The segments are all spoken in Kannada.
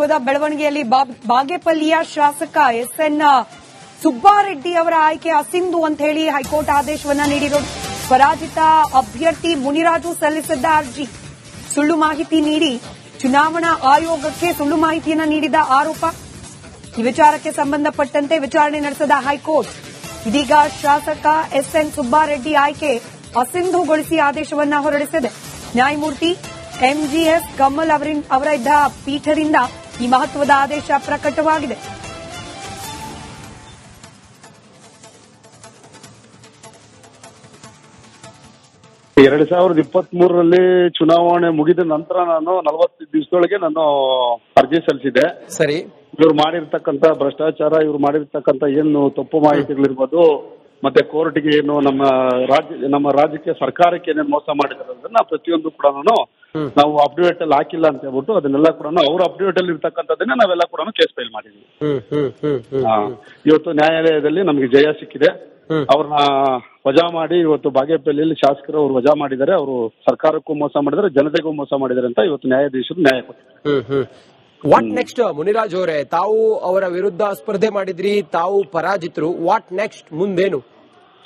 ಮಹತ್ವದ ಬೆಳವಣಿಗೆಯಲ್ಲಿ ಬಾಗೇಪಲ್ಲಿಯ ಶಾಸಕ ಎಸ್ಎನ್ ಸುಬ್ಬಾರೆಡ್ಡಿ ಅವರ ಆಯ್ಕೆ ಅಸಿಂಧು ಅಂತ ಹೇಳಿ ಹೈಕೋರ್ಟ್ ಆದೇಶವನ್ನ ನೀಡಿರೋದು. ಪರಾಜಿತ ಅಭ್ಯರ್ಥಿ ಮುನಿರಾಜು ಸಲ್ಲಿಸಿದ್ದ ಅರ್ಜಿ ಸುಳ್ಳು ಮಾಹಿತಿ ನೀಡಿ ಚುನಾವಣಾ ಆಯೋಗಕ್ಕೆ ಸುಳ್ಳು ಮಾಹಿತಿಯನ್ನು ನೀಡಿದ ಆರೋಪ. ಈ ವಿಚಾರಕ್ಕೆ ಸಂಬಂಧಪಟ್ಟಂತೆ ವಿಚಾರಣೆ ನಡೆಸಿದ ಹೈಕೋರ್ಟ್ ಇದೀಗ ಶಾಸಕ ಎಸ್ಎನ್ ಸುಬ್ಬಾರೆಡ್ಡಿ ಆಯ್ಕೆ ಅಸಿಂಧುಗೊಳಿಸಿ ಆದೇಶವನ್ನ ಹೊರಡಿಸಿದೆ. ನ್ಯಾಯಮೂರ್ತಿ ಎಂಜಿಎಸ್ ಕಮಲ್ ಅವರಿದ್ದ ಪೀಠದಿಂದ ಈ ಮಹತ್ವದ ಆದೇಶ ಪ್ರಕಟವಾಗಿದೆ. ಎರಡ್ 2023 ಚುನಾವಣೆ ಮುಗಿದ ನಂತರ ನಾನು 40 ದಿವಸದೊಳಗೆ ನಾನು ಅರ್ಜಿ ಸಲ್ಲಿಸಿದೆ. ಸರಿ, ಇವ್ರು ಮಾಡಿರ್ತಕ್ಕಂತ ಭ್ರಷ್ಟಾಚಾರ, ಇವ್ರು ಮಾಡಿರ್ತಕ್ಕಂತ ಏನು ತಪ್ಪು ಮಾಹಿತಿಗಳಿರ್ಬೋದು, ಮತ್ತೆ ಕೋರ್ಟ್ಗೆ ಏನು ನಮ್ಮ ರಾಜ್ಯಕ್ಕೆ ಸರ್ಕಾರಕ್ಕೆ ಏನೇನು ಮೋಸ ಮಾಡಿದಾರೆ ಅದನ್ನ ಪ್ರತಿಯೊಂದು ಕೂಡ ನಾವು ಅಪ್ಡೇಟ್ ಅಲ್ಲಿ ಹಾಕಿಲ್ಲ ಅಂತ ಹೇಳ್ಬಿಟ್ಟು ಅದನ್ನೆಲ್ಲ ಕೂಡ ಅವ್ರ ಅಪ್ಡೇಟ್ ಅಲ್ಲಿ ಇರ್ತಕ್ಕಂಥದ್ದನ್ನೇ ನಾವೆಲ್ಲ ಕೂಡ ಕೇಸ್ ಫೈಲ್ ಮಾಡಿದ್ವಿ. ಇವತ್ತು ನ್ಯಾಯಾಲಯದಲ್ಲಿ ನಮಗೆ ಜಯ ಸಿಕ್ಕಿದೆ. ಅವ್ರನ್ನ ವಜಾ ಮಾಡಿ ಇವತ್ತು ಬಾಗೇಪಲ್ಲಿಯಲ್ಲಿ ಶಾಸಕರು ಅವ್ರು ವಜಾ ಮಾಡಿದ್ದಾರೆ. ಅವರು ಸರ್ಕಾರಕ್ಕೂ ಮೋಸ ಮಾಡಿದ್ದಾರೆ, ಜನತೆಗೂ ಮೋಸ ಮಾಡಿದ್ದಾರೆ ಅಂತ ಇವತ್ತು ನ್ಯಾಯಾಧೀಶರು ನ್ಯಾಯ ಕೊಟ್ಟಿದ್ದಾರೆ. ವಾಟ್ ನೆಕ್ಸ್ಟ್ ಮುನಿರಾಜ್ ಅವರೇ, ತಾವು ಅವರ ವಿರುದ್ಧ ಸ್ಪರ್ಧೆ ಮಾಡಿದ್ರಿ, ತಾವು ಪರಾಜಿತರು. ವಾಟ್ ನೆಕ್ಸ್ಟ್, ಮುಂದೇನು?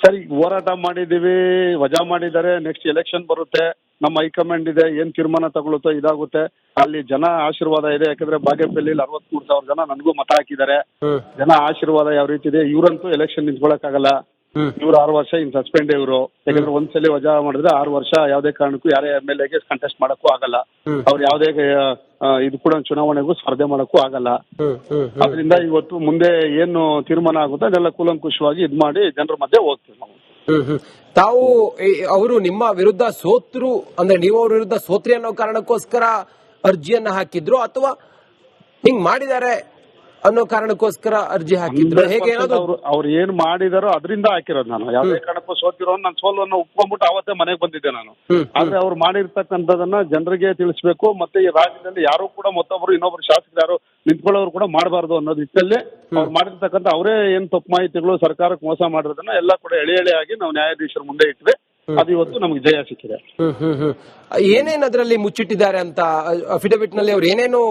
ಸರಿ, ಹೋರಾಟ ಮಾಡಿದೀವಿ, ವಜಾ ಮಾಡಿದ್ದಾರೆ. ನೆಕ್ಸ್ಟ್ ಎಲೆಕ್ಷನ್ ಬರುತ್ತೆ, ನಮ್ಮ ಹೈಕಮಾಂಡ್ ಇದೆ, ಏನ್ ತೀರ್ಮಾನ ತಗೊಳುತ್ತೋ ಇದಾಗುತ್ತೆ. ಅಲ್ಲಿ ಜನ ಆಶೀರ್ವಾದ ಇದೆ. ಯಾಕಂದ್ರೆ ಬಾಗೇಪಲ್ಲಿಯಲ್ಲಿ 63,000 ಜನ ನನಗೂ ಮತ ಹಾಕಿದ್ದಾರೆ. ಜನ ಆಶೀರ್ವಾದ ಯಾವ ರೀತಿ ಇದೆ, ಇವರಂತೂ ಎಲೆಕ್ಷನ್ ನಿಂತ್ಕೊಳಕ್ಕಾಗಲ್ಲ. ಇವ್ರು 6 ವರ್ಷ ಇನ್ ಸಸ್ಪೆಂಡ್ ಇವರು. ಯಾಕಂದ್ರೆ ಒಂದ್ಸಲಿ ವಜಾ ಮಾಡಿದ್ರೆ 6 ವರ್ಷ ಯಾವುದೇ ಕಾರಣಕ್ಕೂ ಯಾರೇ MLA ಕಂಟೆಸ್ಟ್ ಮಾಡಕ್ಕೂ ಆಗಲ್ಲ. ಅವ್ರು ಯಾವುದೇ ಇದು ಕೂಡ ಚುನಾವಣೆಗೂ ಸ್ಪರ್ಧೆ ಮಾಡಕ್ಕೂ ಆಗಲ್ಲ. ಅದರಿಂದ ಇವತ್ತು ಮುಂದೆ ಏನು ತೀರ್ಮಾನ ಆಗುತ್ತೆ ಅದೆಲ್ಲ ಕೂಲಂಕುಷವಾಗಿ ಇದ್ ಮಾಡಿ ಜನರ ಮಧ್ಯೆ ಹೋಗ್ತೀವಿ ನಾವು. ತಾವು ಅವರು ನಿಮ್ಮ ವಿರುದ್ಧ ಸೋತ್ರು ಅಂದ್ರೆ ನೀವು ಅವ್ರ ವಿರುದ್ಧ ಸೋತ್ರಿ ಅನ್ನೋ ಕಾರಣಕ್ಕೋಸ್ಕರ ಅರ್ಜಿಯನ್ನ ಹಾಕಿದ್ರು, ಅಥವಾ ಹಿಂಗ್ ಮಾಡಿದ್ದಾರೆ ಅನ್ನೋ ಕಾರಣಕ್ಕೋಸ್ಕರ ಅರ್ಜಿ ಹಾಕಿದ್ರು? ಹೇಗೆ ಅವ್ರು ಏನ್ ಮಾಡಿದಾರೋ ಅದರಿಂದ ಹಾಕಿರೋದು. ನಾನು ಯಾವುದೇ ಕಾರಣಕ್ಕೂ ಸೋತಿರೋ ನಾನು ಸೋಲನ್ನು ಒಪ್ಕೊಂಡ್ಬಿಟ್ಟು ಅವತ್ತೇ ಮನೆಗೆ ಬಂದಿದ್ದೆ ನಾನು. ಆದ್ರೆ ಅವ್ರು ಮಾಡಿರ್ತಕ್ಕಂಥದನ್ನ ಜನರಿಗೆ ತಿಳಿಸ್ಬೇಕು. ಮತ್ತೆ ಈ ರಾಜ್ಯದಲ್ಲಿ ಯಾರು ಕೂಡ ಮತ್ತೊಬ್ರು ಇನ್ನೊಬ್ರು ಶಾಸಕರು ಯಾರು ನಿಂತ್ಕೊಳ್ಳೋರು ಕೂಡ ಮಾಡಬಾರ್ದು ಅನ್ನೋದು ಇಷ್ಟಲ್ಲಿ ಅವ್ರು ಮಾಡಿರ್ತಕ್ಕಂಥ ಅವರೇ ಏನ್ ತಪ್ಪು ಮಾಹಿತಿಗಳು ಸರ್ಕಾರಕ್ಕೆ ಮೋಸ ಮಾಡಿರೋದನ್ನ ಎಲ್ಲ ಕೂಡ ಎಳೆಯಾಗಿ ನಾವು ನ್ಯಾಯಾಧೀಶರ ಮುಂದೆ ಇಟ್ವಿ. ಅದು ಇವತ್ತು ನಮ್ಗೆ ಜಯ ಸಿಕ್ಕಿದೆ. ಏನೇನ್ ಅದರಲ್ಲಿ ಮುಚ್ಚಿಟ್ಟಿದ್ದಾರೆ ಅಂತ ಅಫಿಡವಿಟ್ ನಲ್ಲಿ ಅವ್ರು ಏನೇನು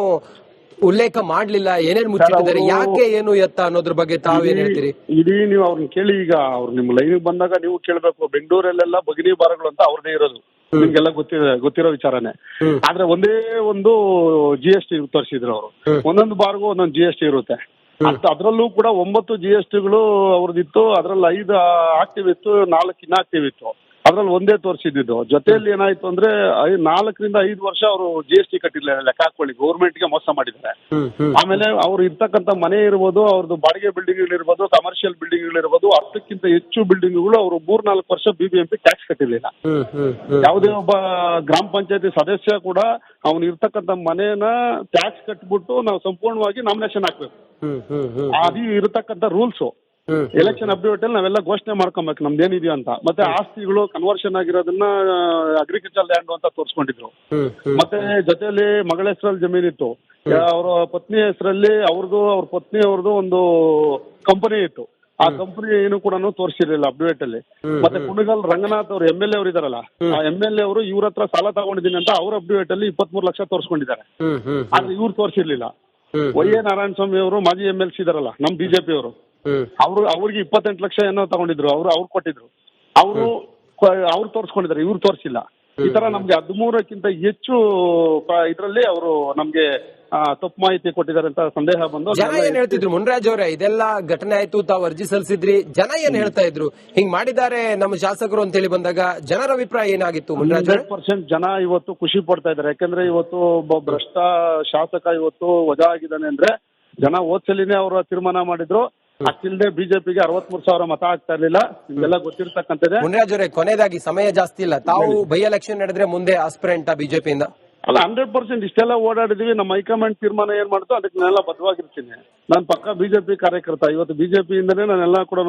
ಉಲ್ಲೇಖ ಮಾಡ್ಲಿಲ್ಲ, ಏನೇನು ಮುಚ್ಚಿಟ್ಟಿದ್ದಾರೆ, ಯಾಕೆ ಏನು ಎತ್ತ ಅನ್ನೋದ್ರ ಬಗ್ಗೆ ತಾವೇನ್ ಹೇಳ್ತೀರಿ? ಇಡೀ ನೀವು ಅವ್ರನ್ನ ಕೇಳಿ. ಈಗ ಅವ್ರು ನಿಮ್ಮ ಲೈನ್ ಬಂದಾಗ ನೀವು ಕೇಳ್ಬೇಕು. ಬೆಂಗಳೂರಲ್ಲೆಲ್ಲ ಭಗಿನಿ ಬಾರಗಳು ಅಂತ ಅವ್ರದೇ ಇರೋದು, ನಿಮ್ಗೆಲ್ಲ ಗೊತ್ತಿರೋ ವಿಚಾರನೇ. ಆದ್ರೆ ಒಂದೇ ಒಂದು GST ತೋರಿಸಿದ್ರು ಅವರು. ಒಂದೊಂದು ಬಾರ್ಗೂ ಒಂದೊಂದು GST ಇರುತ್ತೆ. ಅದ್ರಲ್ಲೂ ಕೂಡ 9 GSTಗಳು ಅವ್ರದ್ದಿತ್ತು. ಅದ್ರಲ್ಲಿ 5 ಆಕ್ಟಿವ್ ಇತ್ತು, 4 ಇನ್ಆಕ್ಟಿವ್ ಇತ್ತು. ಅದ್ರಲ್ಲಿ ಒಂದೇ ತೋರಿಸಿದ್ದು. ಜೊತೆಯಲ್ಲಿ ಏನಾಯ್ತು ಅಂದ್ರೆ 4 ರಿಂದ 5 ವರ್ಷ ಅವರು GST ಕಟ್ಟಿಲ್ಲ. ಲೆಕ್ಕ ಹಾಕೊಳ್ಳಿ, ಗೌರ್ಮೆಂಟ್ ಗೆ ಮೋಸ ಮಾಡಿದ್ದಾರೆ. ಆಮೇಲೆ ಅವ್ರು ಇರ್ತಕ್ಕಂಥ ಮನೆ ಇರ್ಬೋದು, ಅವ್ರದ್ದು ಬಾಡಿಗೆ ಬಿಲ್ಡಿಂಗ್ ಇರ್ಬೋದು, ಕಮರ್ಷಿಯಲ್ ಬಿಲ್ಡಿಂಗ್ ಇರ್ಬೋದು, 10ಕ್ಕಿಂತ ಹೆಚ್ಚು ಬಿಲ್ಡಿಂಗ್ಗಳು ಅವರು 3-4 ವರ್ಷ BBMP ಟ್ಯಾಕ್ಸ್ ಕಟ್ಟಿರ್ಲಿಲ್ಲ. ಯಾವುದೇ ಒಬ್ಬ ಗ್ರಾಮ ಪಂಚಾಯತಿ ಸದಸ್ಯ ಕೂಡ ಅವ್ನು ಇರ್ತಕ್ಕಂಥ ಮನೇನ ಟ್ಯಾಕ್ಸ್ ಕಟ್ಬಿಟ್ಟು ನಾವು ಸಂಪೂರ್ಣವಾಗಿ ನಾಮಿನೇಷನ್ ಹಾಕ್ಬೇಕು. ಅದು ಇರತಕ್ಕಂಥ ರೂಲ್ಸ್. ಎಲೆಕ್ಷನ್ ಅಪ್ಡೇಟ್ ಅಲ್ಲಿ ನಾವೆಲ್ಲ ಘೋಷಣೆ ಮಾಡ್ಕೊಬೇಕು ನಮ್ದೇನಿದೆಯೋ ಅಂತ. ಮತ್ತೆ ಆಸ್ತಿಗಳು ಕನ್ವರ್ಷನ್ ಆಗಿರೋದನ್ನ ಅಗ್ರಿಕಲ್ಚರ್ ಲ್ಯಾಂಡ್ ಅಂತ ತೋರಿಸ್ಕೊಂಡಿದ್ರು. ಮತ್ತೆ ಜೊತೆಯಲ್ಲಿ ಮಗಳ ಹೆಸರಲ್ಲಿ ಜಮೀನಿತ್ತು, ಅವರ ಪತ್ನಿ ಹೆಸರಲ್ಲಿ ಅವ್ರದ್ದು, ಅವ್ರ ಪತ್ನಿ ಅವ್ರದ್ದು ಒಂದು ಕಂಪನಿ ಇತ್ತು. ಆ ಕಂಪನಿ ಏನು ಕೂಡ ತೋರಿಸಿರ್ಲಿಲ್ಲ ಅಪ್ಡೇಟ್ ಅಲ್ಲಿ. ಮತ್ತೆ ಕುಣಗಲ್ ರಂಗನಾಥ್ ಅವರು MLA ಅವರು ಇದಾರಲ್ಲ, ಆ MLA ಅವರು ಇವ್ರ ಹತ್ರ ಸಾಲ ತಗೊಂಡಿದ್ದೀನಿ ಅಂತ ಅವ್ರ ಅಪ್ಡೇಟ್ ಅಲ್ಲಿ 23 ಲಕ್ಷ ತೋರಿಸ್ಕೊಂಡಿದ್ದಾರೆ. ಆದ್ರೆ ಇವ್ರು ತೋರಿಸಿರ್ಲಿಲ್ಲ. YA ನಾರಾಯಣ ಸ್ವಾಮಿ ಅವರು ಮಾಜಿ MLC ಇದಾರಲ್ಲ ನಮ್ BJP ಅವರು, ಅವ್ರಿಗೆ 28 ಲಕ್ಷ ಏನೋ ತಗೊಂಡಿದ್ರು. ಅವ್ರು ಕೊಟ್ಟಿದ್ರು. ಅವ್ರು ತೋರಿಸ್ಕೊಂಡಿದ್ದಾರೆ, ಇವ್ರು ತೋರಿಸಿಲ್ಲ. ಈ ತರ ನಮ್ಗೆ 13ಕ್ಕಿಂತ ಹೆಚ್ಚು ಇದರಲ್ಲಿ ಅವರು ನಮ್ಗೆ ತಪ್ಪು ಮಾಹಿತಿ ಕೊಟ್ಟಿದ್ದಾರೆ ಅಂತ ಸಂದೇಹ ಬಂದು. ಜನ ಏನ್ ಹೇಳ್ತಿದ್ರು ಮುನ್ರಾಜ್ ಅವರೇ, ಇದೆಲ್ಲ ಘಟನೆ ಆಯ್ತು, ತಾವು ಅರ್ಜಿ ಸಲ್ಲಿಸಿದ್ರಿ, ಜನ ಏನ್ ಹೇಳ್ತಾ ಇದ್ರು? ಹಿಂಗ್ ಮಾಡಿದ್ದಾರೆ ನಮ್ಮ ಶಾಸಕರು ಅಂತ ಹೇಳಿ ಬಂದಾಗ ಜನರ ಅಭಿಪ್ರಾಯ ಏನಾಗಿತ್ತು ಮುನ್ರಾಜ್? 100% ಜನ ಇವತ್ತು ಖುಷಿ ಪಡ್ತಾ ಇದ್ದಾರೆ. ಯಾಕಂದ್ರೆ ಇವತ್ತು ಒಬ್ಬ ಭ್ರಷ್ಟ ಶಾಸಕ ಇವತ್ತು ವಜಾ ಆಗಿದ್ದಾನೆ ಅಂದ್ರೆ ಜನ ಹೋದ್ಸಲಿನೇ ಅವರು ತೀರ್ಮಾನ ಮಾಡಿದ್ರು. ಅಷ್ಟಿಲ್ದೆ BJPಗೆ 63,000 ಮತ ಆಗ್ತಾ ಇರ್ಲಿಲ್ಲ. ನಿಮ್ಗೆಲ್ಲ ಗೊತ್ತಿರ್ತಕ್ಕಂಥದ್ದೇ. ಮುನ್ರಾಜ್ ಅವರೇ, ಕೊನೆಯದಾಗಿ ಸಮಯ ಜಾಸ್ತಿ ಇಲ್ಲ, ತಾವು ಬೈ ಎಲೆಕ್ಷನ್ ನಡೆದ್ರೆ ಮುಂದೆ ಆಸ್ಪಿರೆಂಟ್ BJPಯಿಂದ? ಅಲ್ಲ, 100% ಇಷ್ಟೆಲ್ಲ ಓಡಾಡಿದೀವಿ. ನಮ್ಮ ಹೈಕಮಾಂಡ್ ತೀರ್ಮಾನ ಏನ್ ಮಾಡ್ತೋ ಅದಕ್ಕೆ ನಾನೆಲ್ಲ ಬದ್ಧವಾಗಿರ್ತೀನಿ. ನಾನು ಪಕ್ಕ BJP ಕಾರ್ಯಕರ್ತ. ಇವತ್ತು BJP ಇಂದನೇ ನಾನೆಲ್ಲ ಕೂಡ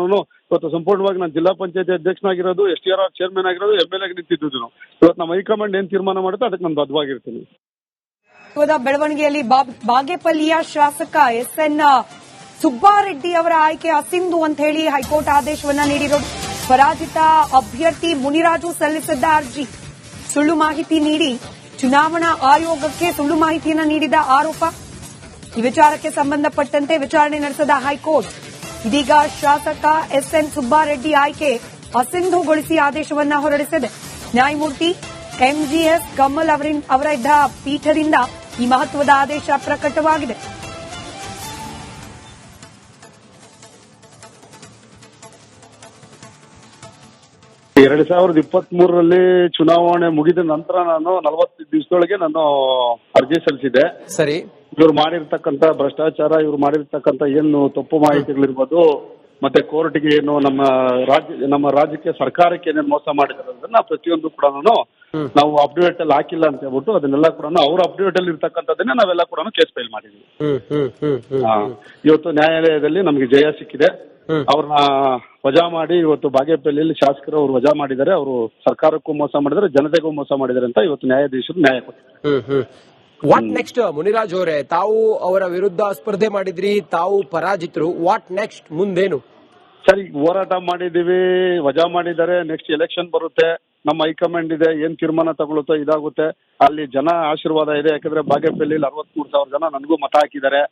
ಇವತ್ತು ಸಂಪೂರ್ಣವಾಗಿ ನಾನು ಜಿಲ್ಲಾ ಪಂಚಾಯತಿ ಅಧ್ಯಕ್ಷನಾಗಿರೋದು, STR ಚೇರ್ಮನ್ ಆಗಿರೋದು, MLA ನಿಂತಿದ್ದು. ಇವತ್ತು ನಮ್ಮ ಹೈಕಮಾಂಡ್ ಏನ್ ತೀರ್ಮಾನ ಮಾಡುತ್ತೋ ಅದಕ್ಕೆ ನಾನು ಬದ್ಧವಾಗಿರ್ತೀನಿ. ಬೆಳವಣಿಗೆಯಲ್ಲಿ ಬಾಗೇಪಲ್ಲಿಯ ಶಾಸಕ ಎಸ್ಎನ್ ಸುಬ್ಬಾರೆಡ್ಡಿ ಅವರ ಆಯ್ಕೆ ಅಸಿಂಧು ಅಂತ ಹೇಳಿ ಹೈಕೋರ್ಟ್ ಆದೇಶವನ್ನ ನೀಡಿರೋದು. ಪರಾಜಿತ ಅಭ್ಯರ್ಥಿ ಮುನಿರಾಜು ಸಲ್ಲಿಸಿದ್ದ ಅರ್ಜಿ ಸುಳ್ಳು ಮಾಹಿತಿ ನೀಡಿ ಚುನಾವಣಾ ಆಯೋಗಕ್ಕೆ ಸುಳ್ಳು ಮಾಹಿತಿಯನ್ನು ನೀಡಿದ ಆರೋಪ. ಈ ವಿಚಾರಕ್ಕೆ ಸಂಬಂಧಪಟ್ಟಂತೆ ವಿಚಾರಣೆ ನಡೆಸಿದ ಹೈಕೋರ್ಟ್ ಇದೀಗ ಶಾಸಕ ಎಸ್ಎನ್ ಸುಬ್ಬಾರೆಡ್ಡಿ ಆಯ್ಕೆ ಅಸಿಂಧುಗೊಳಿಸಿ ಆದೇಶವನ್ನ ಹೊರಡಿಸಿದೆ. ನ್ಯಾಯಮೂರ್ತಿ ಎಂಜಿಎಸ್ ಕಮಲ್ ಅವರಿದ್ದ ಪೀಠದಿಂದ ಈ ಮಹತ್ವದ ಆದೇಶ ಪ್ರಕಟವಾಗಿದೆ. ಎರಡ್ 2023 ಚುನಾವಣೆ ಮುಗಿದ ನಂತರ ನಾನು 40 ದಿವಸದೊಳಗೆ ನಾನು ಅರ್ಜಿ ಸಲ್ಲಿಸಿದೆ. ಸರಿ, ಇವ್ರು ಮಾಡಿರ್ತಕ್ಕಂತ ಭ್ರಷ್ಟಾಚಾರ, ಇವ್ರು ಮಾಡಿರ್ತಕ್ಕಂತ ಏನು ತಪ್ಪು ಮಾಹಿತಿಗಳಿರ್ಬೋದು, ಮತ್ತೆ ಕೋರ್ಟ್ಗೆ ಏನು ನಮ್ಮ ರಾಜ್ಯಕ್ಕೆ ಸರ್ಕಾರಕ್ಕೆ ಏನೇನು ಮೋಸ ಮಾಡಿದ್ದಾರೆ ಅದನ್ನ ಪ್ರತಿಯೊಂದು ಕೂಡ ನಾವು ಅಪ್ಡೇಟ್ ಅಲ್ಲಿ ಹಾಕಿಲ್ಲ ಅಂತ ಹೇಳ್ಬಿಟ್ಟು ಅದನ್ನೆಲ್ಲ ಕೂಡ ಅವ್ರ ಅಪ್ಡೇಟ್ ಅಲ್ಲಿ ಇರ್ತಕ್ಕಂಥದ್ದನ್ನೇ ನಾವೆಲ್ಲ ಕೂಡ ಕೇಸ್ ಫೈಲ್ ಮಾಡಿದ್ವಿ. ಇವತ್ತು ನ್ಯಾಯಾಲಯದಲ್ಲಿ ನಮಗೆ ಜಯ ಸಿಕ್ಕಿದೆ. ಅವ್ರನ್ನ ವಜಾ ಮಾಡಿ ಇವತ್ತು ಬಾಗೇಪಲ್ಲಿಯಲ್ಲಿ ಶಾಸಕರು ಅವರು ವಜಾ ಮಾಡಿದ್ದಾರೆ. ಅವರು ಸರ್ಕಾರಕ್ಕೂ ಮೋಸ ಮಾಡಿದ್ದಾರೆ, ಜನತೆಗೂ ಮೋಸ ಮಾಡಿದ್ದಾರೆ ಅಂತ ಇವತ್ತು ನ್ಯಾಯಾಧೀಶರು ನ್ಯಾಯ ಕೊಟ್ಟಿದ್ದಾರೆ. ವಾಟ್ ನೆಕ್ಸ್ಟ್ ಮುನಿರಾಜ್ ಅವರೇ, ತಾವು ಅವರ ವಿರುದ್ಧ ಸ್ಪರ್ಧೆ ಮಾಡಿದ್ರಿ, ತಾವು ಪರಾಜಿತರು. ವಾಟ್ ನೆಕ್ಸ್ಟ್, ಮುಂದೇನು? ಸರಿ, ಹೋರಾಟ ಮಾಡಿದೀವಿ, ವಜಾ ಮಾಡಿದ್ದಾರೆ. ನೆಕ್ಸ್ಟ್ ಎಲೆಕ್ಷನ್ ಬರುತ್ತೆ, ನಮ್ಮ ಹೈಕಮಾಂಡ್ ಇದೆ, ಏನ್ ತೀರ್ಮಾನ ತಗೊಳುತ್ತೋ ಇದಾಗುತ್ತೆ. ಅಲ್ಲಿ ಜನ ಆಶೀರ್ವಾದ ಇದೆ. ಯಾಕಂದ್ರೆ ಬಾಗೇಪಲ್ಲಿಯಲ್ಲಿ 63,000 ಜನ ನನಗೂ ಮತ ಹಾಕಿದ್ದಾರೆ.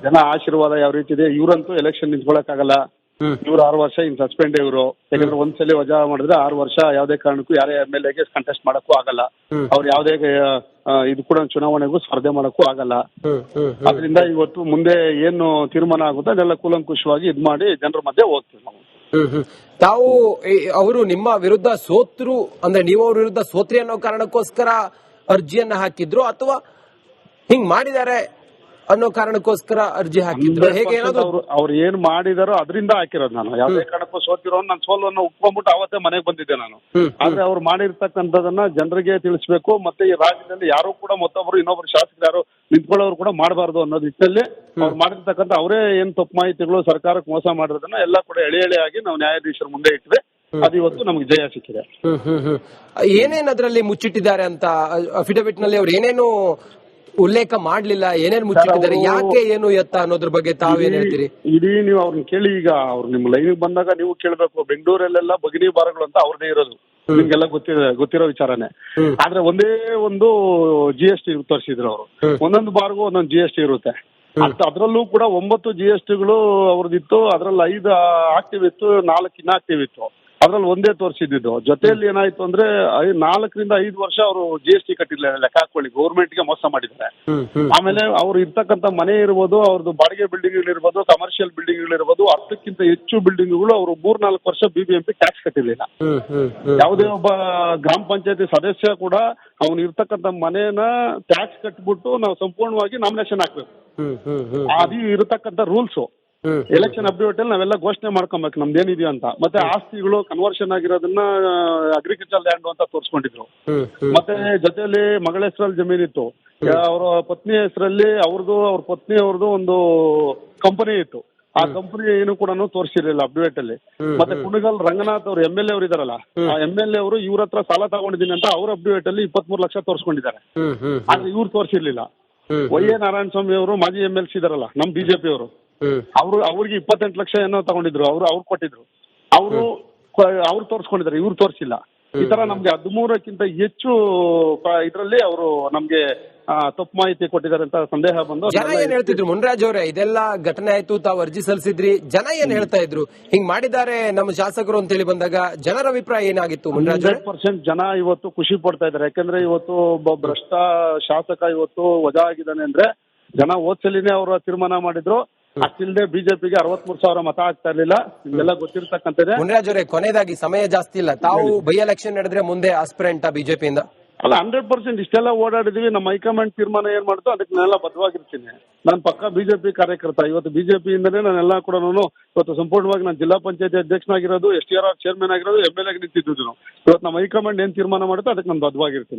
ಜನ ಆಶೀರ್ವಾದ ಯಾವ ರೀತಿ ಇದೆ, ಇವ್ರಂತೂ ಎಲೆಕ್ಷನ್ ನಿಂತ್ಕೊಳಕ್ ಆಗಲ್ಲ. ಇವ್ರು 6 ವರ್ಷ ಇನ್ ಸಸ್ಪೆಂಡ್. ಇವರು ಯಾಕಂದ್ರೆ ಒಂದ್ಸಲಿ ವಜಾ ಮಾಡಿದ್ರೆ 6 ವರ್ಷ ಯಾವುದೇ ಕಾರಣಕ್ಕೂ ಯಾರೇ MLA ಕಂಟೆಸ್ಟ್ ಮಾಡಕ್ಕೂ ಆಗಲ್ಲ. ಅವ್ರು ಯಾವುದೇ ಇದು ಕೂಡ ಚುನಾವಣೆಗೂ ಸ್ಪರ್ಧೆ ಮಾಡಕ್ಕೂ ಆಗಲ್ಲ. ಅದರಿಂದ ಇವತ್ತು ಮುಂದೆ ಏನು ತೀರ್ಮಾನ ಆಗುತ್ತೆ ಅದೆಲ್ಲ ಕೂಲಂಕುಷವಾಗಿ ಇದ್ ಮಾಡಿ ಜನರ ಮಧ್ಯೆ ಹೋಗ್ತೀವಿ ನಾವು. ತಾವು ಅವರು ನಿಮ್ಮ ವಿರುದ್ಧ ಸೋತ್ರು ಅಂದ್ರೆ ನೀವು ಅವ್ರ ವಿರುದ್ಧ ಸೋತ್ರಿ ಅನ್ನೋ ಕಾರಣಕ್ಕೋಸ್ಕರ ಅರ್ಜಿಯನ್ನ ಹಾಕಿದ್ರು, ಅಥವಾ ಹಿಂಗ್ ಮಾಡಿದ್ದಾರೆ ಅನ್ನೋ ಕಾರಣಕ್ಕೋಸ್ಕರ ಅರ್ಜಿ ಹಾಕಿದ್ರು? ಹೇಗೆ ಅವ್ರು ಏನ್ ಮಾಡಿದಾರೋ ಅದರಿಂದ ಹಾಕಿರೋದು. ನಾನು ಯಾವುದೇ ಕಾರಣಕ್ಕೂ ಸೋತಿರೋ ನಾನು ಸೋಲನ್ನು ಒಪ್ಕೊಂಡ್ಬಿಟ್ಟು ಅವತ್ತೇ ಮನೆಗೆ ಬಂದಿದ್ದೆ ನಾನು. ಆದ್ರೆ ಅವ್ರು ಮಾಡಿರ್ತಕ್ಕಂಥದನ್ನ ಜನರಿಗೆ ತಿಳಿಸ್ಬೇಕು. ಮತ್ತೆ ಈ ರಾಜ್ಯದಲ್ಲಿ ಯಾರು ಕೂಡ ಮತ್ತೊಬ್ರು ಇನ್ನೊಬ್ರು ಶಾಸಕರು ಯಾರು ನಿಂತ್ಕೊಳ್ಳೋರು ಕೂಡ ಮಾಡಬಾರ್ದು ಅನ್ನೋ ನಿಟ್ಟಿನಲ್ಲಿ ಅವ್ರು ಮಾಡಿರ್ತಕ್ಕಂಥ ಅವರೇ ಏನ್ ತಪ್ಪು ಮಾಹಿತಿಗಳು ಸರ್ಕಾರಕ್ಕೆ ಮೋಸ ಮಾಡಿರೋದನ್ನ ಎಲ್ಲ ಕೂಡ ಎಳೆಯಾಗಿ ನಾವು ನ್ಯಾಯಾಧೀಶರ ಮುಂದೆ ಇಟ್ಟಿದೆ. ಅದು ಇವತ್ತು ನಮ್ಗೆ ಜಯ ಸಿಕ್ಕಿದೆ. ಏನೇನ್ ಅದರಲ್ಲಿ ಮುಚ್ಚಿಟ್ಟಿದ್ದಾರೆ ಅಂತ ಅಫಿಡವಿಟ್ ನಲ್ಲಿ ಅವ್ರು ಏನೇನು ಉಲ್ಲೇಖ ಮಾಡ್ಲಿಲ್ಲ, ಏನೇನು ಮುಚ್ಚಿಟ್ಟಿದ್ದಾರೆ, ಯಾಕೆ ಏನು ಎತ್ತ ಅನ್ನೋದ್ರ ಬಗ್ಗೆ ತಾವೇನ್ ಹೇಳ್ತೀರಿ? ಇಡೀ ನೀವು ಅವ್ರನ್ನ ಕೇಳಿ. ಈಗ ಅವ್ರು ನಿಮ್ ಲೈವ್ ಬಂದಾಗ ನೀವು ಕೇಳ್ಬೇಕು. ಬೆಂಗಳೂರಲ್ಲೆಲ್ಲ ಬಗನಿ ಬಾರಗಳು ಅಂತ ಅವ್ರದೇ ಇರೋದು, ನಿಮ್ಗೆಲ್ಲ ಗೊತ್ತಿರೋ ವಿಚಾರನೆ. ಆದ್ರೆ ಒಂದೇ ಒಂದು GST ತೋರಿಸಿದ್ರು ಅವರು. ಒಂದೊಂದು ಬಾರ್ಗೂ ಒಂದೊಂದು GST ಇರುತ್ತೆ. ಅದ್ರಲ್ಲೂ ಕೂಡ 9 GSTಗಳು ಅವ್ರದ್ದಿತ್ತು. ಅದ್ರಲ್ಲಿ 5 ಆಕ್ಟಿವ್ ಇತ್ತು, 4 ಇನ್ಆಕ್ಟಿವ್ ಇತ್ತು. ಅದ್ರಲ್ಲಿ ಒಂದೇ ತೋರಿಸಿದ್ದು. ಜೊತೆಯಲ್ಲಿ ಏನಾಯ್ತು ಅಂದ್ರೆ 4 ರಿಂದ 5 ವರ್ಷ ಅವರು GST ಕಟ್ಟಿಲ್ಲ. ಲೆಕ್ಕ ಹಾಕೊಳ್ಳಿ, ಗೌರ್ಮೆಂಟ್ ಗೆ ಮೋಸ ಮಾಡಿದ್ದಾರೆ. ಆಮೇಲೆ ಅವ್ರು ಇರ್ತಕ್ಕಂಥ ಮನೆ ಇರ್ಬೋದು, ಅವ್ರದ್ದು ಬಾಡಿಗೆ ಬಿಲ್ಡಿಂಗ್ ಇರ್ಬೋದು, ಕಮರ್ಷಿಯಲ್ ಬಿಲ್ಡಿಂಗ್ ಇರ್ಬೋದು, 10ಕ್ಕಿಂತ ಹೆಚ್ಚು ಬಿಲ್ಡಿಂಗ್ಗಳು ಅವರು 3-4 ವರ್ಷ BBMP ಟ್ಯಾಕ್ಸ್ ಕಟ್ಟಿರ್ಲಿಲ್ಲ. ಯಾವುದೇ ಒಬ್ಬ ಗ್ರಾಮ ಪಂಚಾಯತಿ ಸದಸ್ಯ ಕೂಡ ಅವ್ನು ಇರ್ತಕ್ಕಂಥ ಮನೇನ ಟ್ಯಾಕ್ಸ್ ಕಟ್ಬಿಟ್ಟು ನಾವು ಸಂಪೂರ್ಣವಾಗಿ ನಾಮಿನೇಷನ್ ಹಾಕ್ಬೇಕು. ಅದು ಇರತಕ್ಕಂಥ ರೂಲ್ಸ್. ಎಲೆಕ್ಷನ್ ಅಪ್ಡೇಟ್ ಅಲ್ಲಿ ನಾವೆಲ್ಲ ಘೋಷಣೆ ಮಾಡ್ಕೊಬೇಕು ನಮ್ದೇನಿದೆಯಾ ಅಂತ. ಮತ್ತೆ ಆಸ್ತಿಗಳು ಕನ್ವರ್ಷನ್ ಆಗಿರೋದನ್ನ ಅಗ್ರಿಕಲ್ಚರ್ ಲ್ಯಾಂಡ್ ಅಂತ ತೋರಿಸ್ಕೊಂಡಿದ್ರು. ಮತ್ತೆ ಜೊತೆಯಲ್ಲಿ ಮಗಳ ಹೆಸರಲ್ಲಿ ಜಮೀನಿತ್ತು, ಅವರ ಪತ್ನಿ ಹೆಸರಲ್ಲಿ ಅವ್ರದ್ದು, ಅವ್ರ ಪತ್ನಿ ಅವ್ರದ್ದು ಒಂದು ಕಂಪನಿ ಇತ್ತು. ಆ ಕಂಪನಿ ಏನು ಕೂಡ ತೋರಿಸಿರ್ಲಿಲ್ಲ ಅಪ್ಡೇಟ್ ಅಲ್ಲಿ. ಮತ್ತೆ ಕುಣಗಲ್ ರಂಗನಾಥ್ ಅವರು MLA ಅವರು ಇದಾರಲ್ಲ, ಆ MLA ಅವರು ಇವ್ರ ಹತ್ರ ಸಾಲ ತಗೊಂಡಿದ್ದೀನಿ ಅಂತ ಅವ್ರ ಅಪ್ಡೇಟ್ ಅಲ್ಲಿ 23 ಲಕ್ಷ ತೋರಿಸ್ಕೊಂಡಿದ್ದಾರೆ. ಆದ್ರೆ ಇವ್ರು ತೋರಿಸಿರ್ಲಿಲ್ಲ. YA ನಾರಾಯಣ ಸ್ವಾಮಿ ಅವರು ಮಾಜಿ MLC ಇದಾರಲ್ಲ ನಮ್ BJP ಅವರು, ಅವ್ರಿಗೆ 28 ಲಕ್ಷ ಏನೋ ತಗೊಂಡಿದ್ರು. ಅವ್ರು ಕೊಟ್ಟಿದ್ರು. ಅವ್ರು ತೋರಿಸ್ಕೊಂಡಿದ್ದಾರೆ, ಇವ್ರು ತೋರಿಸಿಲ್ಲ. ಈ ತರ ನಮ್ಗೆ 13ಕ್ಕಿಂತ ಹೆಚ್ಚು ಇದರಲ್ಲಿ ಅವರು ನಮ್ಗೆ ತಪ್ಪು ಮಾಹಿತಿ ಕೊಟ್ಟಿದ್ದಾರೆ ಅಂತ ಸಂದೇಹ ಬಂದು. ಜನ ಏನ್ ಹೇಳ್ತಿದ್ರು ಮುನ್ರಾಜ್ ಅವರೇ? ಇದೆಲ್ಲ ಘಟನೆ ಆಯ್ತು, ತಾವು ಅರ್ಜಿ ಸಲ್ಲಿಸಿದ್ರಿ, ಜನ ಏನ್ ಹೇಳ್ತಾ ಇದ್ರು? ಹಿಂಗ್ ಮಾಡಿದ್ದಾರೆ ನಮ್ಮ ಶಾಸಕರು ಅಂತ ಹೇಳಿ ಬಂದಾಗ ಜನರ ಅಭಿಪ್ರಾಯ ಏನಾಗಿತ್ತು ಮುನ್ರಾಜ್? 100% ಜನ ಇವತ್ತು ಖುಷಿ ಪಡ್ತಾ ಇದ್ದಾರೆ. ಯಾಕಂದ್ರೆ ಇವತ್ತು ಒಬ್ಬ ಭ್ರಷ್ಟ ಶಾಸಕ ಇವತ್ತು ವಜಾ ಆಗಿದ್ದಾನೆ ಅಂದ್ರೆ ಜನ ಹೋದ್ಸಲಿನೇ ಅವರ ತೀರ್ಮಾನ ಮಾಡಿದ್ರು. ಅಷ್ಟಿಲ್ಲದೆ BJPಗೆ 63,000 ಮತ ಆಗ್ತಾ ಇರ್ಲಿಲ್ಲ. ನಿಮ್ಗೆಲ್ಲ ಗೊತ್ತಿರ್ತಕ್ಕಂಥದ್ದೇ. ಮುನ್ರಾಜ್ ಅವರೇ, ಕೊನೆಯದಾಗಿ ಸಮಯ ಜಾಸ್ತಿ ಇಲ್ಲ, ತಾವು ಬೈ ಎಲೆಕ್ಷನ್ ನಡೆದ್ರೆ ಮುಂದೆ ಆಸ್ಪಿರೆಂಟ್ BJPಯಿಂದ? ಅಲ್ಲ, 100% ಇಷ್ಟೆಲ್ಲ ಓಡಾಡಿದೀವಿ. ನಮ್ಮ ಹೈಕಮಾಂಡ್ ತೀರ್ಮಾನ ಏನ್ ಮಾಡ್ತೋ ಅದಕ್ಕೆ ನಾನೆಲ್ಲ ಬದ್ಧವಾಗಿರ್ತೀನಿ. ನಾನು ಪಕ್ಕ BJP ಕಾರ್ಯಕರ್ತ. ಇವತ್ತು BJP ಇಂದನೇ ನಾನೆಲ್ಲ ಕೂಡ ಇವತ್ತು ಸಂಪೂರ್ಣವಾಗಿ ನಾನು ಜಿಲ್ಲಾ ಪಂಚಾಯತಿ ಅಧ್ಯಕ್ಷನಾಗಿರೋದು, STRR ಚೇರ್ಮನ್ ಆಗಿರೋದು, MLA ನಿಂತಿದ್ದು. ಇವತ್ತು ನಮ್ಮ ಹೈಕಮಾಂಡ್ ಏನ್ ತೀರ್ಮಾನ ಮಾಡುತ್ತೋ ಅದಕ್ಕೆ ನಾನು ಬದ್ಧವಾಗಿರ್ತೀನಿ.